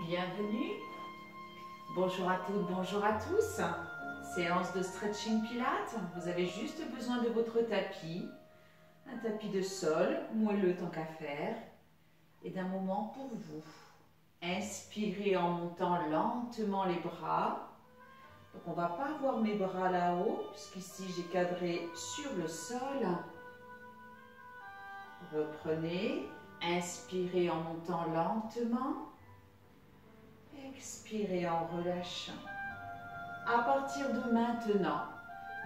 Bienvenue. Bonjour à toutes, bonjour à tous. Séance de stretching pilates. Vous avez juste besoin de votre tapis, un tapis de sol, moelleux tant qu'à faire, et d'un moment pour vous. Inspirez en montant lentement les bras. Donc on ne va pas avoir mes bras là-haut, puisqu'ici j'ai cadré sur le sol. Reprenez, inspirez en montant lentement. Expirez en relâchant. À partir de maintenant,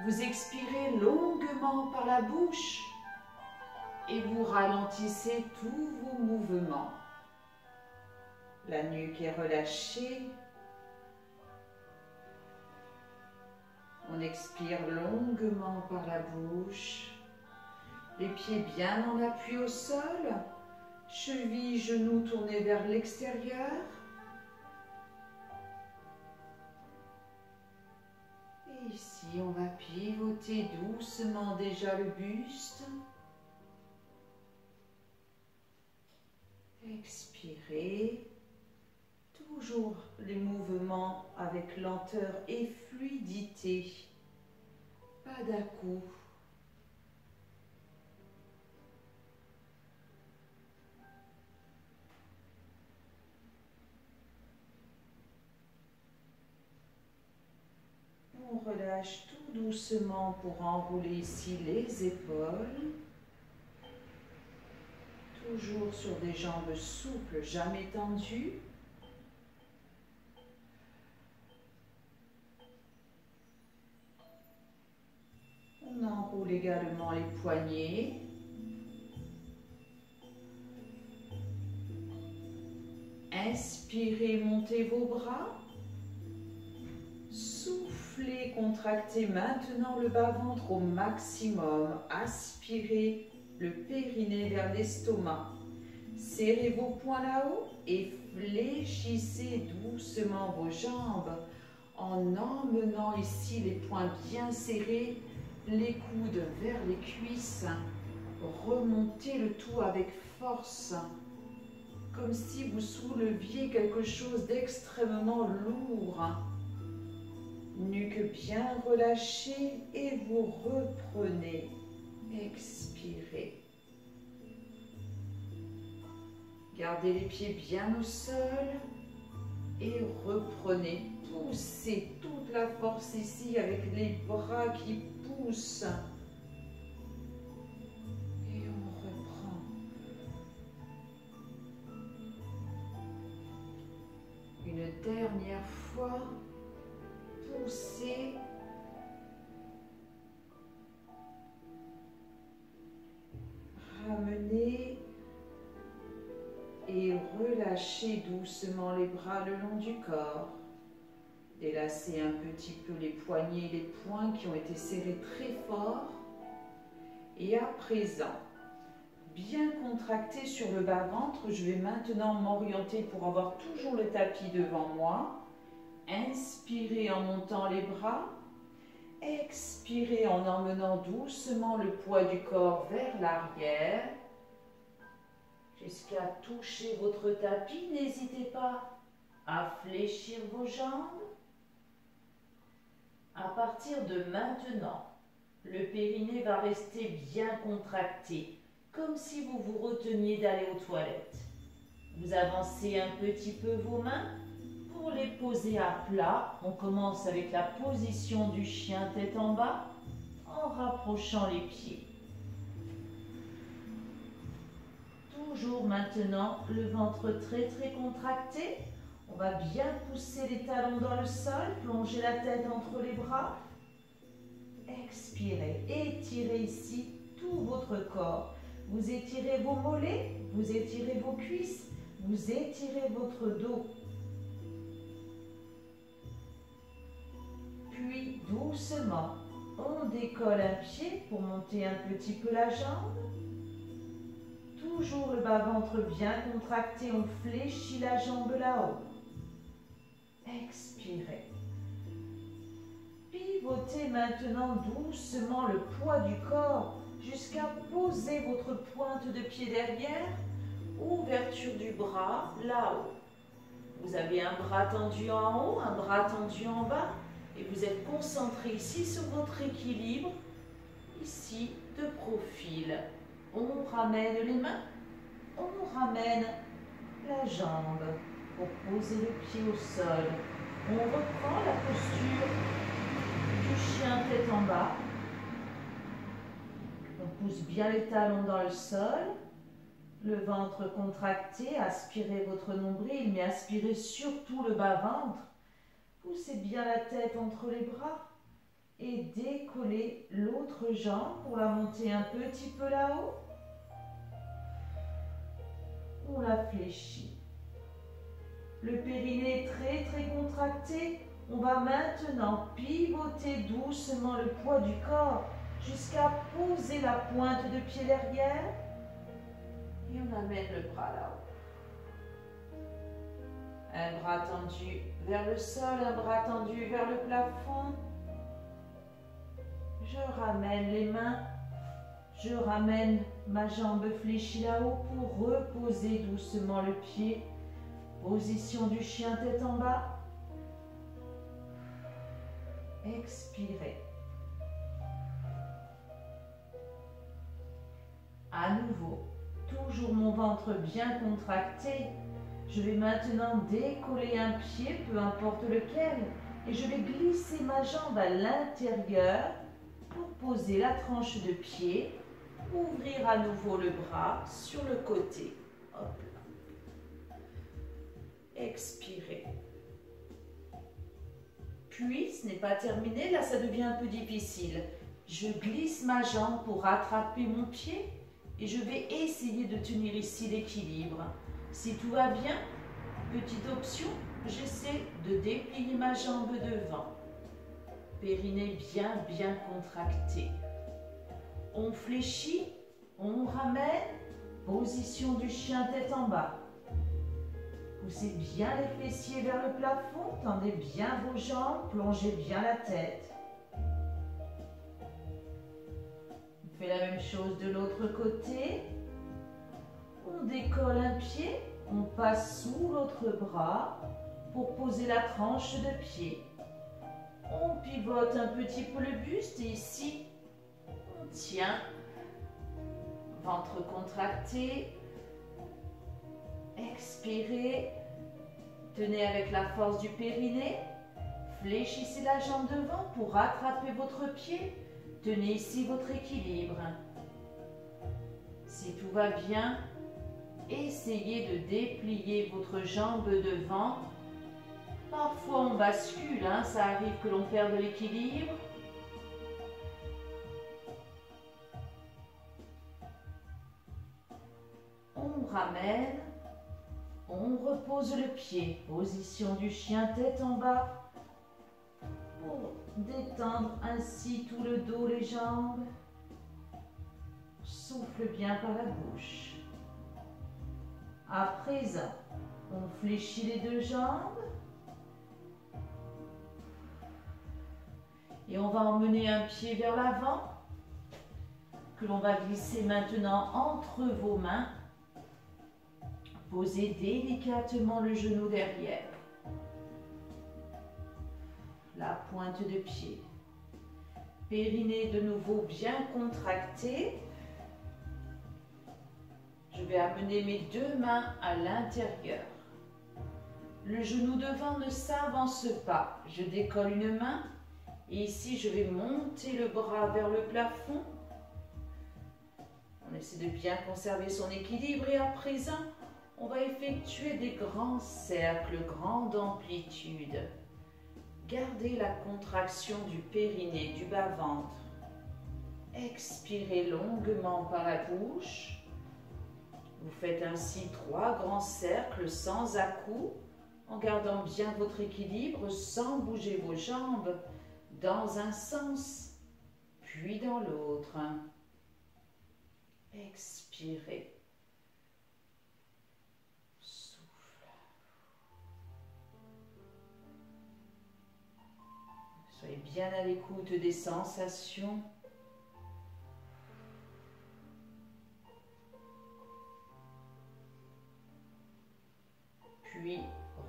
vous expirez longuement par la bouche et vous ralentissez tous vos mouvements. La nuque est relâchée. On expire longuement par la bouche. Les pieds bien en appui au sol. Chevilles, genoux tournés vers l'extérieur. Et ici, on va pivoter doucement déjà le buste. Expirez. Toujours les mouvements avec lenteur et fluidité. Pas d'à-coups. On relâche tout doucement pour enrouler ici les épaules. Toujours sur des jambes souples, jamais tendues. On enroule également les poignets. Inspirez, montez vos bras. Soufflez, contractez maintenant le bas-ventre au maximum. Aspirez le périnée vers l'estomac. Serrez vos poings là-haut et fléchissez doucement vos jambes en emmenant ici les poings bien serrés, les coudes vers les cuisses. Remontez le tout avec force, comme si vous souleviez quelque chose d'extrêmement lourd. Nuque bien relâchée et vous reprenez. Expirez. Gardez les pieds bien au sol et reprenez. Poussez toute la force ici avec les bras qui poussent. Et on reprend. Une dernière fois. Poussez. Ramenez et relâchez doucement les bras le long du corps. Délacez un petit peu les poignets et les poings qui ont été serrés très fort. Et à présent, bien contracté sur le bas-ventre, je vais maintenant m'orienter pour avoir toujours le tapis devant moi. Inspirez en montant les bras. Expirez en emmenant doucement le poids du corps vers l'arrière. Jusqu'à toucher votre tapis, n'hésitez pas à fléchir vos jambes. À partir de maintenant, le périnée va rester bien contracté, comme si vous vous reteniez d'aller aux toilettes. Vous avancez un petit peu vos mains pour les poser à plat. On commence avec la position du chien tête en bas, en rapprochant les pieds. Toujours maintenant, le ventre très très contracté. On va bien pousser les talons dans le sol, plonger la tête entre les bras. Expirez, étirez ici tout votre corps. Vous étirez vos mollets, vous étirez vos cuisses, vous étirez votre dos. Puis doucement, on décolle un pied pour monter un petit peu la jambe. Toujours le bas-ventre bien contracté, on fléchit la jambe là-haut. Expirez. Pivotez maintenant doucement le poids du corps jusqu'à poser votre pointe de pied derrière. Ouverture du bras là-haut. Vous avez un bras tendu en haut, un bras tendu en bas. Et vous êtes concentré ici sur votre équilibre, ici de profil. On ramène les mains, on ramène la jambe pour poser le pied au sol. On reprend la posture du chien tête en bas. On pousse bien les talons dans le sol. Le ventre contracté, aspirez votre nombril, mais aspirez surtout le bas-ventre. Poussez bien la tête entre les bras et décollez l'autre jambe pour la monter un petit peu là-haut. On la fléchit. Le périnée est très contracté. On va maintenant pivoter doucement le poids du corps jusqu'à poser la pointe de pied derrière. Et on amène le bras là-haut. Un bras tendu vers le sol, un bras tendu vers le plafond. Je ramène les mains. Je ramène ma jambe fléchie là-haut pour reposer doucement le pied. Position du chien tête en bas. Expirez. À nouveau, toujours mon ventre bien contracté. Je vais maintenant décoller un pied, peu importe lequel, et je vais glisser ma jambe à l'intérieur pour poser la tranche de pied, ouvrir à nouveau le bras sur le côté. Hop là. Expirez. Puis, ce n'est pas terminé, là ça devient un peu difficile. Je glisse ma jambe pour rattraper mon pied et je vais essayer de tenir ici l'équilibre. Si tout va bien, petite option, j'essaie de déplier ma jambe devant. Périnée bien contracté. On fléchit, on ramène, position du chien tête en bas. Poussez bien les fessiers vers le plafond, tendez bien vos jambes, plongez bien la tête. On fait la même chose de l'autre côté. On décolle un pied, on passe sous l'autre bras pour poser la tranche de pied. On pivote un petit peu le buste et ici, on tient. Ventre contracté. Expirez. Tenez avec la force du périnée. Fléchissez la jambe devant pour rattraper votre pied. Tenez ici votre équilibre. Si tout va bien, essayez de déplier votre jambe devant. Parfois on bascule, ça arrive que l'on perde l'équilibre. On ramène, on repose le pied. Position du chien tête en bas. Pour détendre ainsi tout le dos, les jambes. Souffle bien par la bouche. À présent, on fléchit les deux jambes. Et on va emmener un pied vers l'avant, que l'on va glisser maintenant entre vos mains. Posez délicatement le genou derrière. La pointe de pied. Périnée de nouveau bien contracté. Je vais amener mes deux mains à l'intérieur. Le genou devant ne s'avance pas. Je décolle une main. Et ici, je vais monter le bras vers le plafond. On essaie de bien conserver son équilibre. Et à présent, on va effectuer des grands cercles, grande amplitude. Gardez la contraction du périnée, du bas-ventre. Expirez longuement par la bouche. Vous faites ainsi 3 grands cercles sans à-coups, en gardant bien votre équilibre, sans bouger vos jambes, dans un sens, puis dans l'autre. Expirez. Souffle. Soyez bien à l'écoute des sensations. Puis,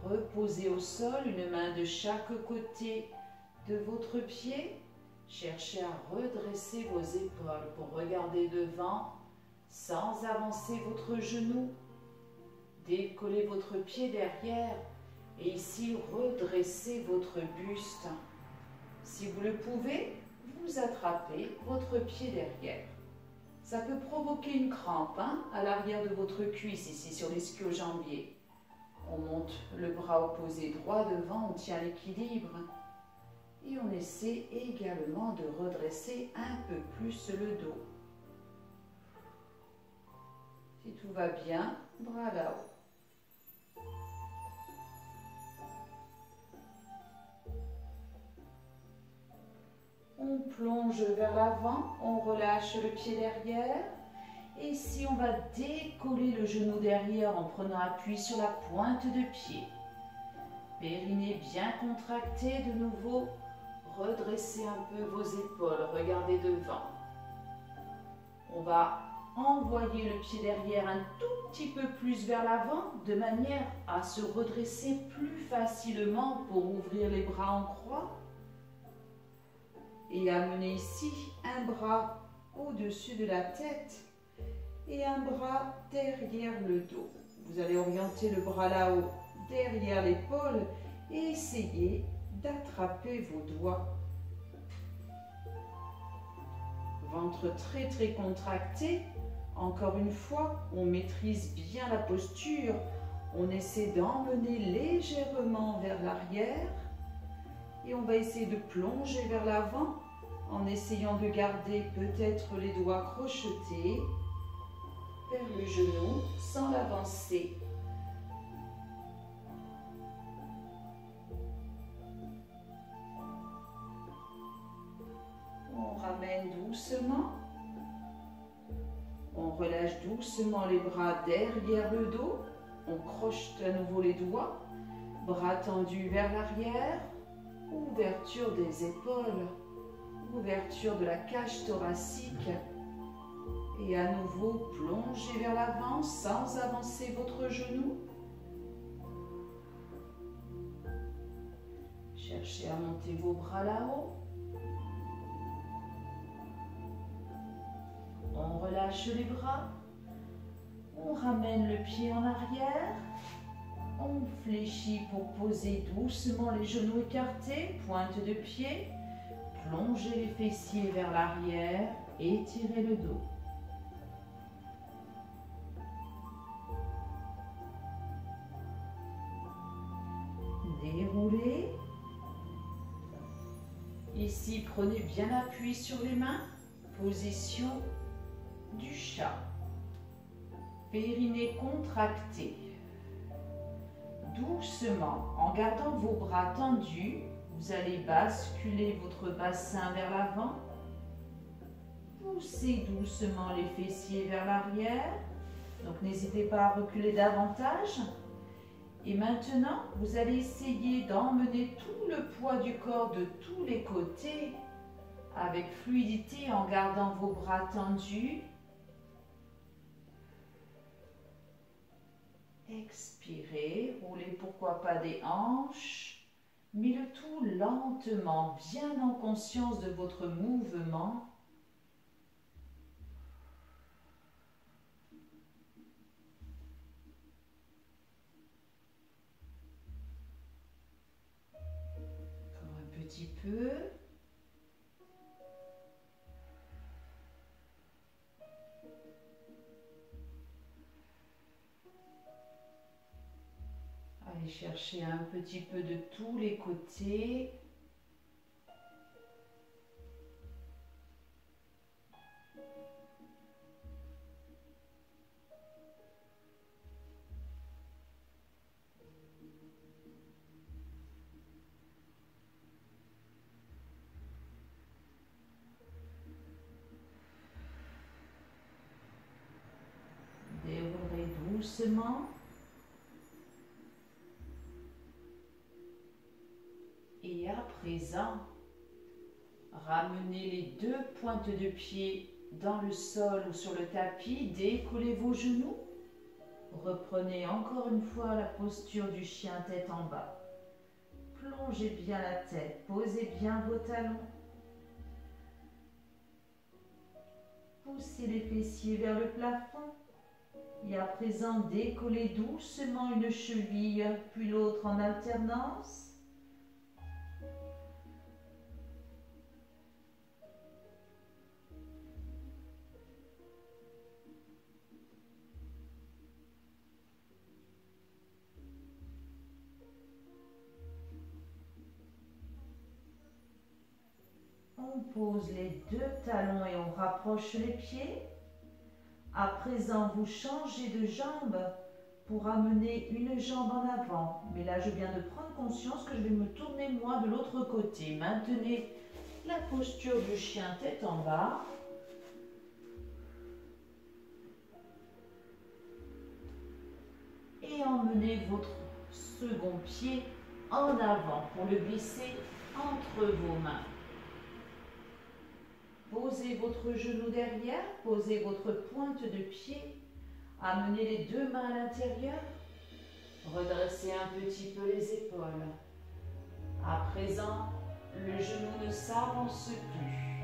reposez au sol, une main de chaque côté de votre pied. Cherchez à redresser vos épaules pour regarder devant sans avancer votre genou. Décollez votre pied derrière et ici redressez votre buste. Si vous le pouvez, vous attrapez votre pied derrière. Ça peut provoquer une crampe à l'arrière de votre cuisse, ici sur l'ischio-jambier. On monte le bras opposé droit devant, on tient l'équilibre. Et on essaie également de redresser un peu plus le dos. Si tout va bien, bras là-haut. On plonge vers l'avant, on relâche le pied derrière. Et ici, on va décoller le genou derrière en prenant appui sur la pointe de pied. Périnée bien contracté, de nouveau, redressez un peu vos épaules, regardez devant. On va envoyer le pied derrière un tout petit peu plus vers l'avant, de manière à se redresser plus facilement pour ouvrir les bras en croix. Et amener ici un bras au-dessus de la tête et un bras derrière le dos. Vous allez orienter le bras là-haut, derrière l'épaule et essayer d'attraper vos doigts. Ventre très très contracté. Encore une fois, on maîtrise bien la posture. On essaie d'emmener légèrement vers l'arrière. Et on va essayer de plonger vers l'avant en essayant de garder peut-être les doigts crochetés vers le genou sans l'avancer. On ramène doucement. On relâche doucement les bras derrière le dos. On crochete à nouveau les doigts. Bras tendus vers l'arrière. Ouverture des épaules. Ouverture de la cage thoracique. Et à nouveau, plongez vers l'avant sans avancer votre genou. Cherchez à monter vos bras là-haut. On relâche les bras. On ramène le pied en arrière. On fléchit pour poser doucement les genoux écartés, pointe de pied. Plongez les fessiers vers l'arrière. Étirez le dos. Déroulez. Ici, prenez bien appui sur les mains. Position du chat. Périnée contracté. Doucement, en gardant vos bras tendus, vous allez basculer votre bassin vers l'avant. Poussez doucement les fessiers vers l'arrière. Donc n'hésitez pas à reculer davantage. Et maintenant, vous allez essayer d'emmener tout le poids du corps de tous les côtés avec fluidité en gardant vos bras tendus. Expirez, roulez pourquoi pas des hanches, mais le tout lentement, bien en conscience de votre mouvement. Encore un petit peu. Allez chercher un petit peu de tous les côtés. Déroulez doucement. Et à présent, ramenez les deux pointes de pied dans le sol ou sur le tapis, décollez vos genoux, Reprenez encore une fois la posture du chien tête en bas. Plongez bien la tête, posez bien vos talons. Poussez les fessiers vers le plafond. Et à présent, décollez doucement une cheville puis l'autre en alternance. On pose les deux talons et on rapproche les pieds. À présent, vous changez de jambe pour amener une jambe en avant. Mais là, je viens de prendre conscience que je vais me tourner moi de l'autre côté. Maintenez la posture du chien tête en bas. Et emmenez votre second pied en avant pour le glisser entre vos mains. Posez votre genou derrière, posez votre pointe de pied, amenez les deux mains à l'intérieur, redressez un petit peu les épaules. À présent, le genou ne s'avance plus.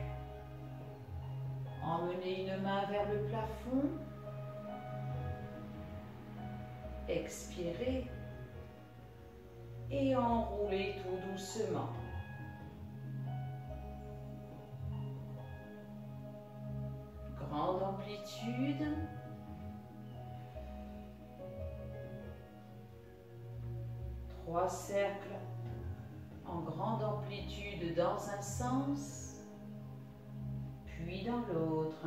Emmenez une main vers le plafond. Expirez et enroulez tout doucement. Grande amplitude. Trois cercles en grande amplitude dans un sens, puis dans l'autre.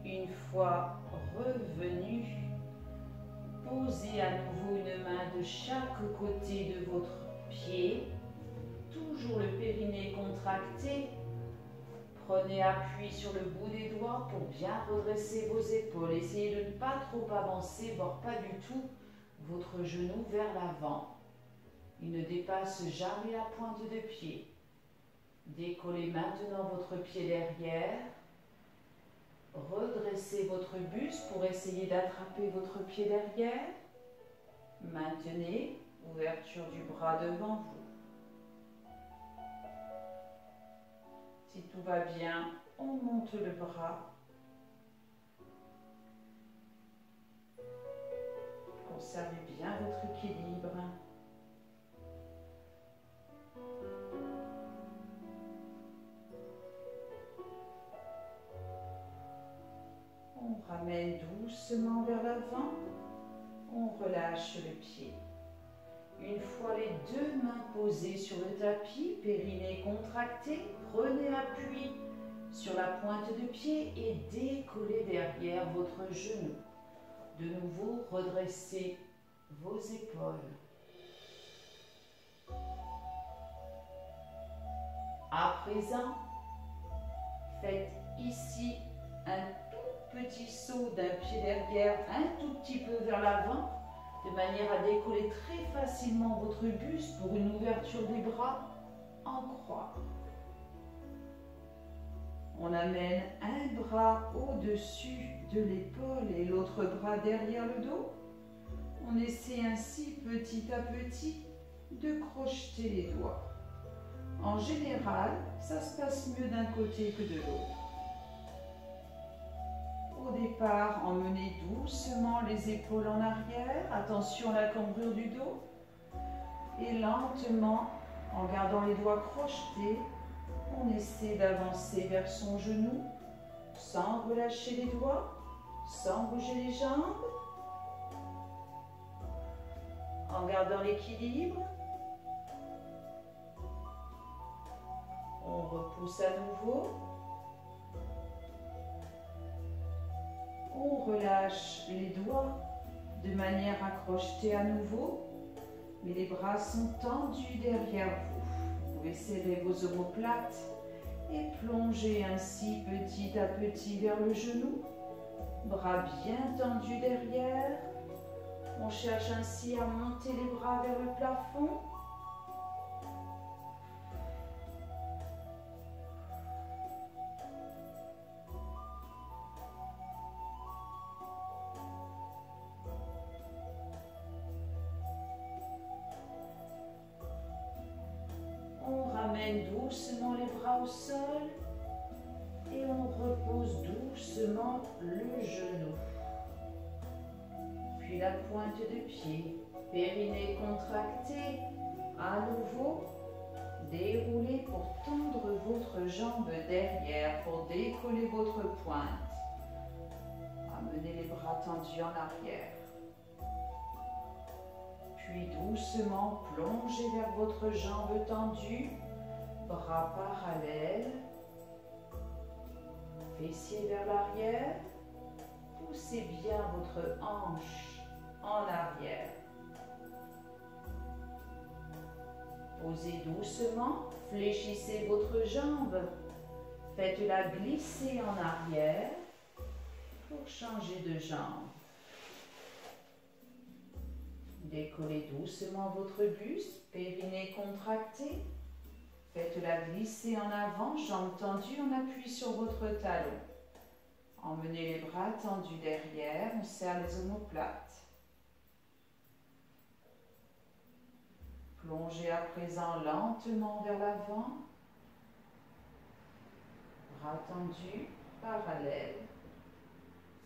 Une fois revenu, posez à nouveau une main de chaque côté de votre pied, toujours le périnée contracté. Prenez appui sur le bout des doigts pour bien redresser vos épaules. Essayez de ne pas trop avancer, voire pas du tout, votre genou vers l'avant. Il ne dépasse jamais la pointe de pied. Décollez maintenant votre pied derrière. Redressez votre buste pour essayer d'attraper votre pied derrière. Maintenez ouverture du bras devant vous. Si tout va bien, on monte le bras. Conservez bien votre équilibre. On ramène doucement vers l'avant, on relâche le pied. Une fois les deux mains posées sur le tapis, périnée contracté, prenez appui sur la pointe de pied et décollez derrière votre genou. De nouveau, redressez vos épaules. À présent, faites ici un petit saut d'un pied derrière un tout petit peu vers l'avant, de manière à décoller très facilement votre buste pour une ouverture des bras en croix. On amène un bras au-dessus de l'épaule et l'autre bras derrière le dos. On essaie ainsi petit à petit de crocheter les doigts. En général, ça se passe mieux d'un côté que de l'autre. Au départ, emmenez doucement les épaules en arrière. Attention à la cambrure du dos. Et lentement, en gardant les doigts crochetés, on essaie d'avancer vers son genou sans relâcher les doigts, sans bouger les jambes. En gardant l'équilibre. On repousse à nouveau. On relâche les doigts de manière à crocheter à nouveau. mais les bras sont tendus derrière vous. Vous pouvez serrer vos omoplates et plonger ainsi petit à petit vers le genou. Bras bien tendus derrière. On cherche ainsi à monter les bras vers le plafond. On ramène doucement les bras au sol et on repose doucement le genou. Puis la pointe de pied, périnée contracté, à nouveau déroulez pour tendre votre jambe derrière, pour décoller votre pointe. Amenez les bras tendus en arrière. Puis doucement plongez vers votre jambe tendue, bras parallèles, fessiers vers l'arrière. Poussez bien votre hanche en arrière. Posez doucement, fléchissez votre jambe. Faites-la glisser en arrière pour changer de jambe. Décollez doucement votre buste, périnée contracté. Faites-la glisser en avant, jambes tendues, on appuie sur votre talon. Emmenez les bras tendus derrière, on serre les omoplates. Plongez à présent lentement vers l'avant. Bras tendus, parallèles.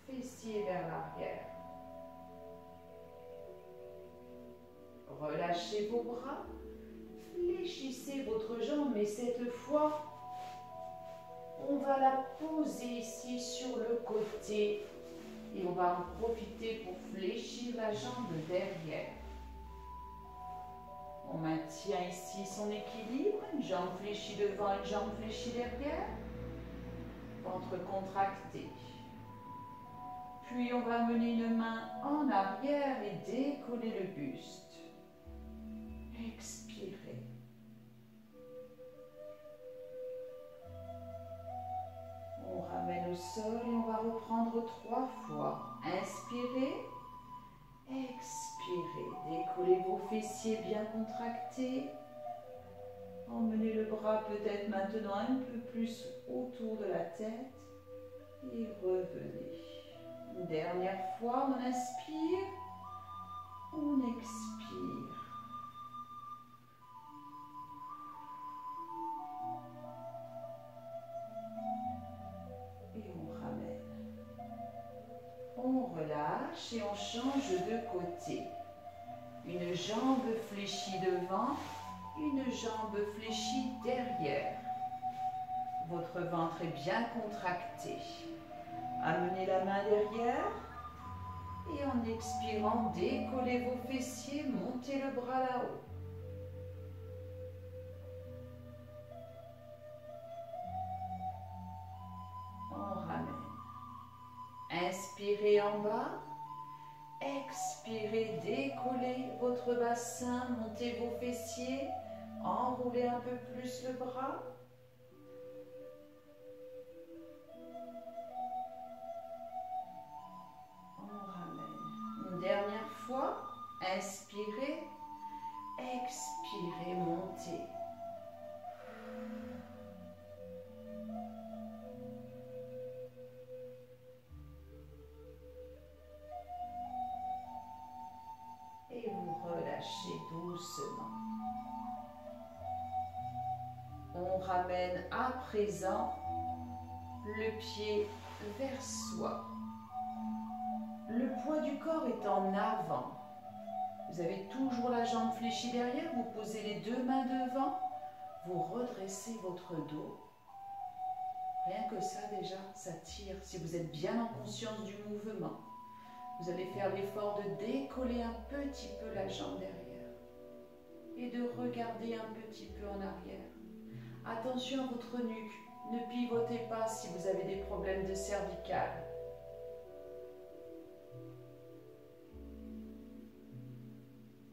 Fessiers vers l'arrière. Relâchez vos bras. Fléchissez votre jambe, mais cette fois, on va la poser ici sur le côté et on va en profiter pour fléchir la jambe derrière. On maintient ici son équilibre, une jambe fléchie devant, une jambe fléchie derrière, ventre contracté. Puis on va amener une main en arrière et décoller le buste. Expirez. On ramène au sol et on va reprendre 3 fois. Inspirez. Expirez. Décollez vos fessiers bien contractés. Emmenez le bras peut-être maintenant un peu plus autour de la tête. Et revenez. Une dernière fois, on inspire. On expire. On relâche et on change de côté. Une jambe fléchie devant, une jambe fléchie derrière. Votre ventre est bien contracté. Amenez la main derrière et en expirant, décollez vos fessiers, montez le bras là-haut. On ramène. Inspirez en bas, expirez, décollez votre bassin, montez vos fessiers, enroulez un peu plus le bras. On ramène. Une dernière fois, inspirez, expirez, montez. Et vous relâchez doucement. On ramène à présent le pied vers soi. Le poids du corps est en avant. Vous avez toujours la jambe fléchie derrière, vous posez les 2 mains devant, vous redressez votre dos. Rien que ça déjà, ça tire si vous êtes bien en conscience du mouvement. Vous allez faire l'effort de décoller un petit peu la jambe derrière et de regarder un petit peu en arrière. Attention à votre nuque, ne pivotez pas si vous avez des problèmes de cervicale.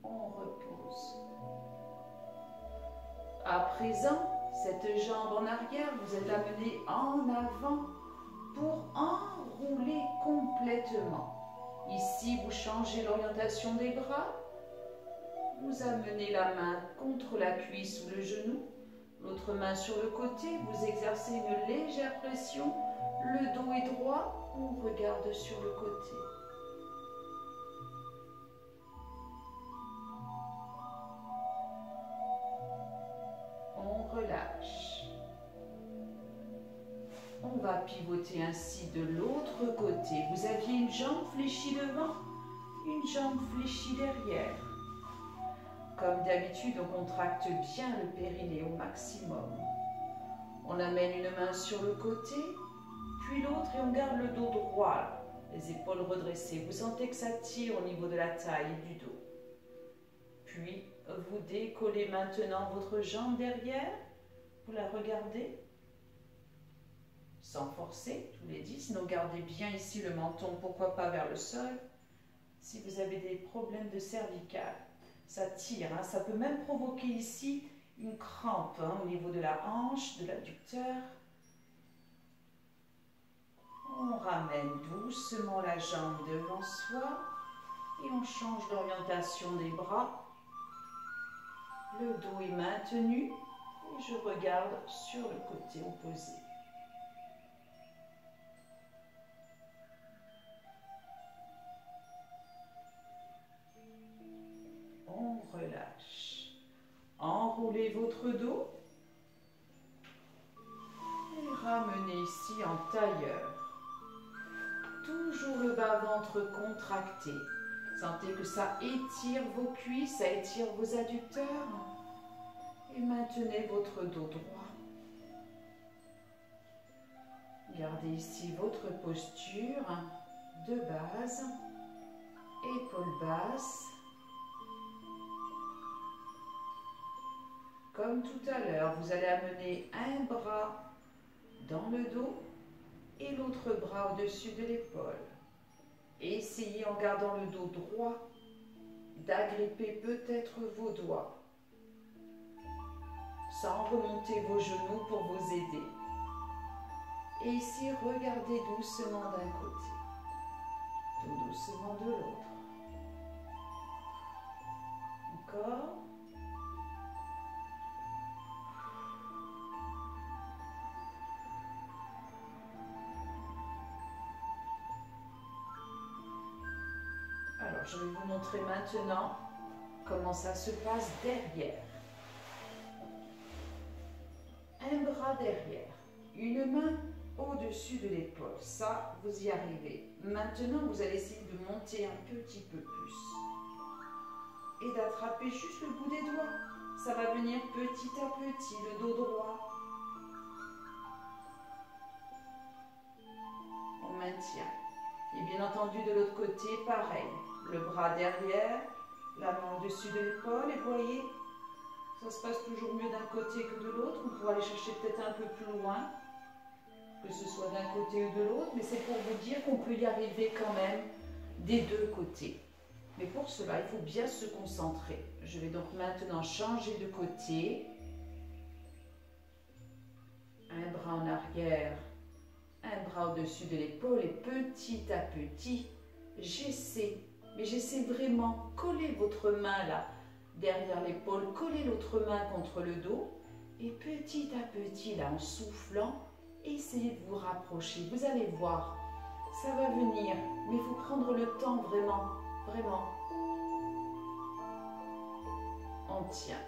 On repose. chose. À présent, cette jambe en arrière, vous êtes amené en avant pour enrouler complètement. Ici, vous changez l'orientation des bras. Vous amenez la main contre la cuisse ou le genou. L'autre main sur le côté. Vous exercez une légère pression. Le dos est droit. On regarde sur le côté. On relâche. On va pivoter ainsi de l'autre côté. Vous aviez une jambe fléchie devant, une jambe fléchie derrière. Comme d'habitude, on contracte bien le périnée au maximum. On amène une main sur le côté, puis l'autre et on garde le dos droit, les épaules redressées. Vous sentez que ça tire au niveau de la taille et du dos. Puis, vous décollez maintenant votre jambe derrière. Vous la regardez. Sans forcer, tous les 10. Sinon, gardez bien ici le menton, pourquoi pas vers le sol. Si vous avez des problèmes de cervicale, ça tire. Ça peut même provoquer ici une crampe au niveau de la hanche, de l'adducteur. On ramène doucement la jambe devant soi et on change l'orientation des bras. Le dos est maintenu et je regarde sur le côté opposé. On relâche. Enroulez votre dos et ramenez ici en tailleur. Toujours le bas-ventre contracté. Sentez que ça étire vos cuisses, ça étire vos adducteurs. Et maintenez votre dos droit. Gardez ici votre posture de base, épaules basses. Comme tout à l'heure, vous allez amener un bras dans le dos et l'autre bras au-dessus de l'épaule. Essayez en gardant le dos droit d'agripper peut-être vos doigts sans remonter vos genoux pour vous aider. Et ici, regardez doucement d'un côté, tout doucement de l'autre. Encore. Alors, je vais vous montrer maintenant comment ça se passe derrière. Un bras derrière, une main au-dessus de l'épaule. Ça, vous y arrivez. Maintenant, vous allez essayer de monter un petit peu plus et d'attraper juste le bout des doigts. Ça va venir petit à petit, le dos droit. On maintient. Et bien entendu, de l'autre côté, pareil. Le bras derrière, la main au-dessus de l'épaule. Et vous voyez, ça se passe toujours mieux d'un côté que de l'autre. On pourra aller chercher peut-être un peu plus loin, que ce soit d'un côté ou de l'autre. Mais c'est pour vous dire qu'on peut y arriver quand même des deux côtés. Mais pour cela, il faut bien se concentrer. Je vais donc maintenant changer de côté. Un bras en arrière, un bras au-dessus de l'épaule. Et petit à petit, j'essaie vraiment, coller votre main là, derrière l'épaule, coller l'autre main contre le dos. Et petit à petit, là, en soufflant, essayez de vous rapprocher. Vous allez voir, ça va venir. Mais il faut prendre le temps vraiment, vraiment. On tient.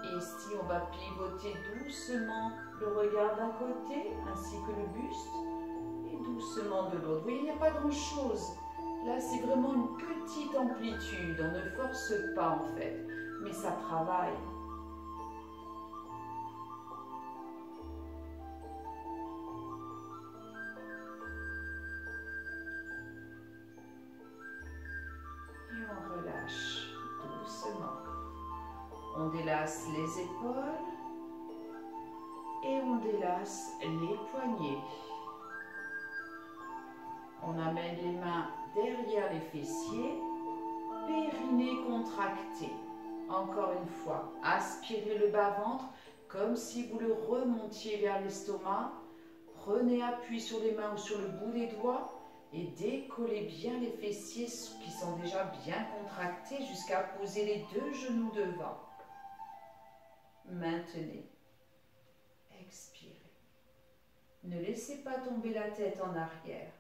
Et ici, on va pivoter doucement le regard d'un côté, ainsi que le buste, et doucement de l'autre. Vous voyez, il n'y a pas grand-chose. Là, c'est vraiment une petite amplitude. On ne force pas, en fait, mais ça travaille. Et on relâche doucement. On délace les épaules et on délace les poignets. On amène les mains derrière les fessiers périnée contracté. Encore une fois, aspirez le bas-ventre comme si vous le remontiez vers l'estomac. Prenez appui sur les mains ou sur le bout des doigts et décollez bien les fessiers qui sont déjà bien contractés jusqu'à poser les deux genoux devant. Maintenez. Expirez. Ne laissez pas tomber la tête en arrière.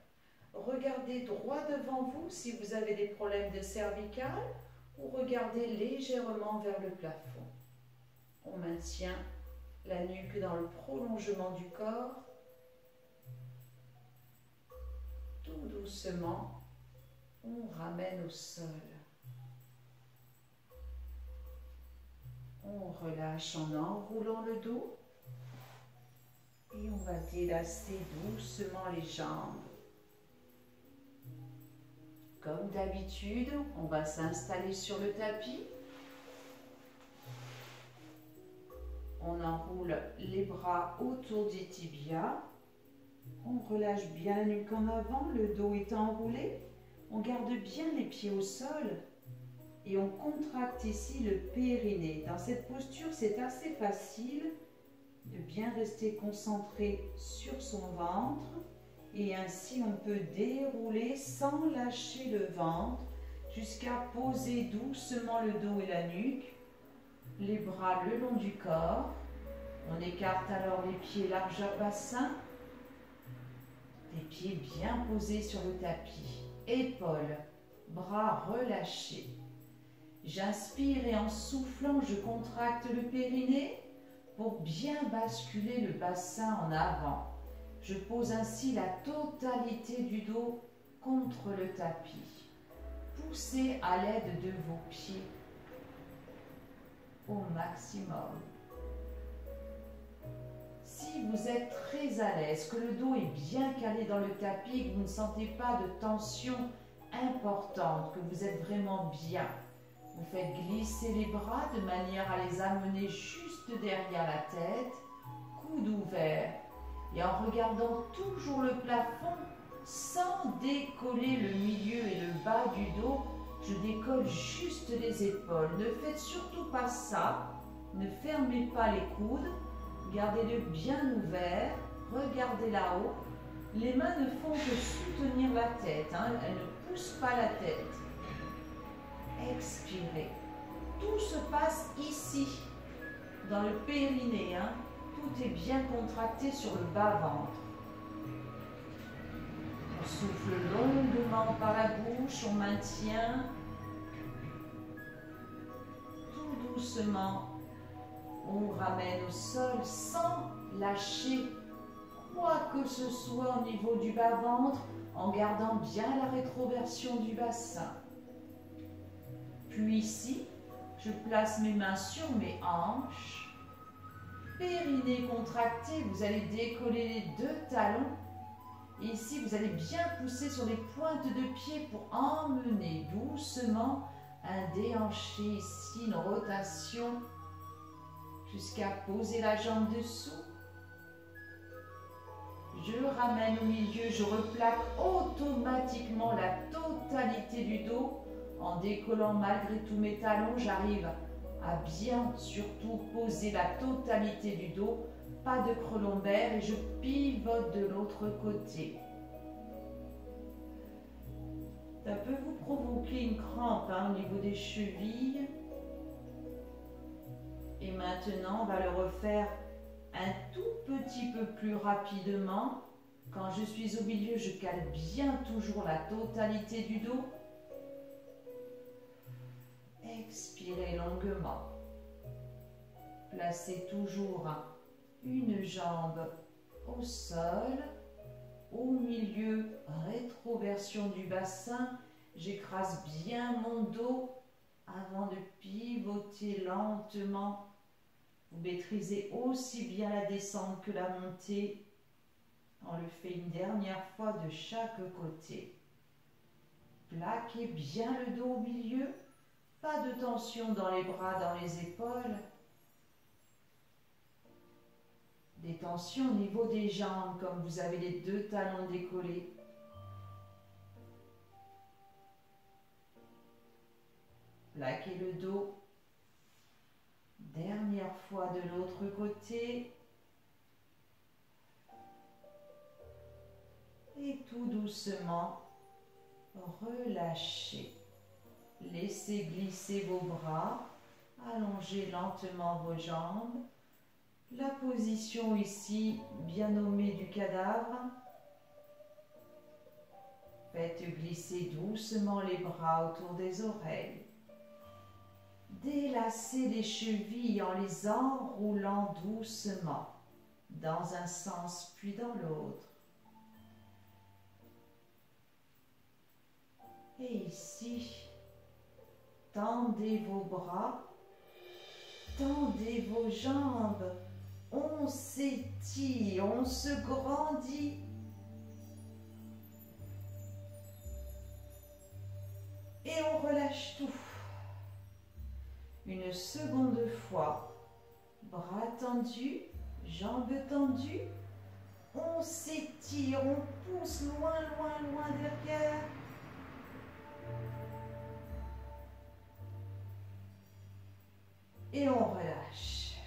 Regardez droit devant vous si vous avez des problèmes de cervicale ou regardez légèrement vers le plafond. On maintient la nuque dans le prolongement du corps. Tout doucement, on ramène au sol. On relâche en enroulant le dos et on va délasser doucement les jambes. Comme d'habitude, on va s'installer sur le tapis. On enroule les bras autour des tibias. On relâche bien la nuque en avant, le dos est enroulé. On garde bien les pieds au sol et on contracte ici le périnée. Dans cette posture, c'est assez facile de bien rester concentré sur son ventre. Et ainsi, on peut dérouler sans lâcher le ventre jusqu'à poser doucement le dos et la nuque, les bras le long du corps. On écarte alors les pieds largeur bassin, les pieds bien posés sur le tapis, épaules, bras relâchés. J'inspire et en soufflant, je contracte le périnée pour bien basculer le bassin en avant. Je pose ainsi la totalité du dos contre le tapis. Poussez à l'aide de vos pieds au maximum. Si vous êtes très à l'aise, que le dos est bien calé dans le tapis, que vous ne sentez pas de tension importante, que vous êtes vraiment bien, vous faites glisser les bras de manière à les amener juste derrière la tête, coude ouvert. Et en regardant toujours le plafond, sans décoller le milieu et le bas du dos, je décolle juste les épaules. Ne faites surtout pas ça. Ne fermez pas les coudes. Gardez-le bien ouvert. Regardez là-haut. Les mains ne font que soutenir la tête. Elles ne poussent pas la tête. Expirez. Tout se passe ici, dans le périnée. Tout est bien contracté sur le bas-ventre. On souffle longuement par la bouche, on maintient. Tout doucement, on ramène au sol sans lâcher quoi que ce soit au niveau du bas-ventre, en gardant bien la rétroversion du bassin. Puis ici, je place mes mains sur mes hanches. Périnée contracté, vous allez décoller les deux talons. Et ici, vous allez bien pousser sur les pointes de pied pour emmener doucement un déhanché ici, une rotation jusqu'à poser la jambe dessous. Je ramène au milieu, je replaque automatiquement la totalité du dos. En décollant malgré tous mes talons, j'arrive à bien surtout poser la totalité du dos, pas de creux lombaire et je pivote de l'autre côté. Ça peut vous provoquer une crampe au niveau des chevilles. Et maintenant, on va le refaire un tout petit peu plus rapidement. Quand je suis au milieu, je cale bien toujours la totalité du dos. Expirez longuement. Placez toujours une jambe au sol. Au milieu, rétroversion du bassin. J'écrase bien mon dos avant de pivoter lentement. Vous maîtrisez aussi bien la descente que la montée. On le fait une dernière fois de chaque côté. Plaquez bien le dos au milieu. Pas de tension dans les bras, dans les épaules. Des tensions au niveau des jambes, comme vous avez les deux talons décollés. Plaquez le dos. Dernière fois de l'autre côté. Et tout doucement, relâchez. Laissez glisser vos bras. Allongez lentement vos jambes. La position ici, bien nommée du cadavre. Faites glisser doucement les bras autour des oreilles. Délacez les chevilles en les enroulant doucement dans un sens puis dans l'autre. Et ici, tendez vos bras, tendez vos jambes. On s'étire, on se grandit. Et on relâche tout. Une seconde fois. Bras tendus, jambes tendues. On s'étire, on pousse loin, loin, loin derrière. Et on relâche.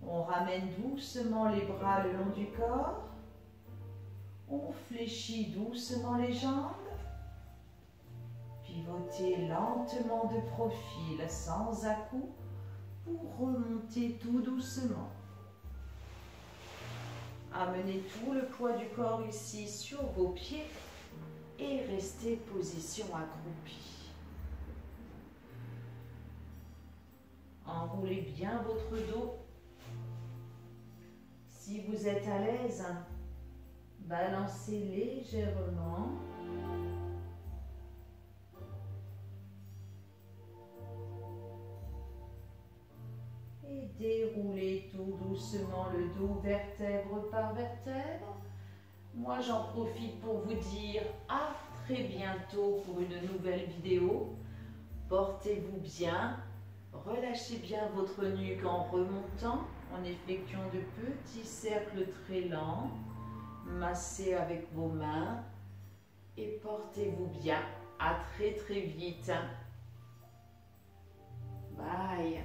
On ramène doucement les bras le long du corps. On fléchit doucement les jambes. Pivotez lentement de profil, sans à-coups, pour remonter tout doucement. Amenez tout le poids du corps ici sur vos pieds et restez position accroupie. Enroulez bien votre dos. Si vous êtes à l'aise, balancez légèrement. Et déroulez tout doucement le dos vertèbre par vertèbre. Moi, j'en profite pour vous dire à très bientôt pour une nouvelle vidéo. Portez-vous bien. Relâchez bien votre nuque en remontant, en effectuant de petits cercles très lents. Massez avec vos mains et portez-vous bien. À très très vite. Bye.